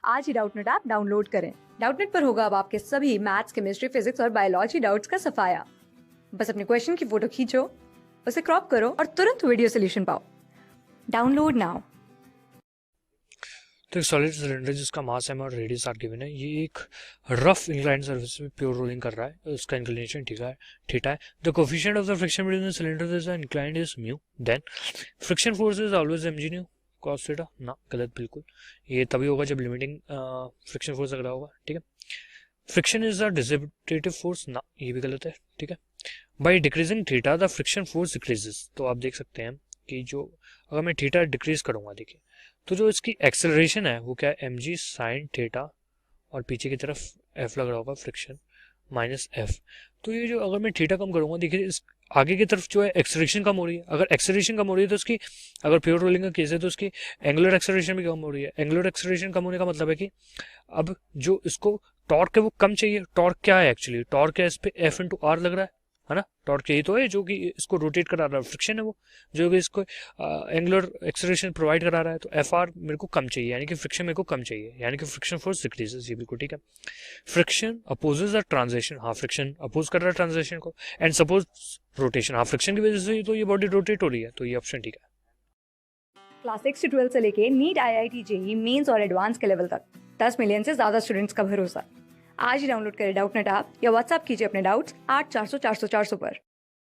आज ही Doubtnut app download करें। Doubtnut पर होगा अब आपके सभी मैथ्स, केमिस्ट्री, फिजिक्स और बायोलॉजी डाउट्स का सफाया। बस अपने क्वेश्चन की फोटो खींचो, उसे क्रॉप करो और तुरंत वीडियो सोल्यूशन पाओ। Download now. तो एक सॉलिड सिलेंडर जिसका मास एम और रेडियस आर गिवन है, ये एक रफ इंक्लाइन सर्फेस में प्योर रोलिंग कर रहा है। उसका इंक्लिनेशन थीटा है। The coefficient of the friction between the cylinder is inclined is mu. Then friction force is always mg न्यू cos थीटा। ना, गलत बिल्कुल। ये तभी होगा जब लिमिटिंग फ्रिक्शन फोर्स लग रहा होगा। ठीक है। Friction is a dissipative force. ना, ये भी गलत है। ठीक है। By decreasing theta the friction force decreases. तो आप देख सकते हैं कि जो अगर मैं थीटा डिक्रीज करूंगा, देखिए तो जो इसकी एक्सेलरेशन है वो क्या है, एम जी साइन थीटा, और पीछे की तरफ एफ लग रहा होगा फ्रिक्शन माइनस एफ। तो ये जो अगर मैं थीटा कम करूंगा, देखिए इस आगे की तरफ जो है एक्सेलरेशन कम हो रही है। अगर एक्सेलरेशन कम हो रही है तो उसकी, अगर प्योर रोलिंग का केस है तो उसकी एंगुलर एक्सेलरेशन भी कम हो रही है। एंगुलर एक्सेलरेशन कम होने का मतलब है कि अब जो इसको टॉर्क है वो कम चाहिए। टॉर्क क्या है एक्चुअली? टॉर्क है इस पे एफ इंटू आर लग रहा है ना। टॉर्क यही तो है जो कि इसको रोटेट करा रहा है। फ्रिक्शन है वो जो कि इसको एंगुलर एक्सेलरेशन प्रोवाइड करा रहा है। तो एफ आर मेरे को कम चाहिए, यानी कि फ्रिक्शन मेरे को कम चाहिए, यानी कि फ्रिक्शन फोर्स डिक्रीजेस। ये बिल्कुल ठीक है। Friction opposes the transition. हाँ, फ्रिक्शन अपोज कर रहा है ट्रांजिशन को। And suppose rotation. हाँ, फ्रिक्शन की वजह से तो ये बॉडी रोटेट हो रही है। तो ये ऑप्शन ठीक है। क्लास 6 से 12 से लेके नीट, IIT, जेई मेंस और एडवांस के लेवल तक 10 मिलियन से ज्यादा स्टूडेंट्स का भरोसा। आज ही डाउनलोड करें डाउटनेट ऐप या व्हाट्सएप कीजिए अपने डाउट्स 8400 400 400 पर।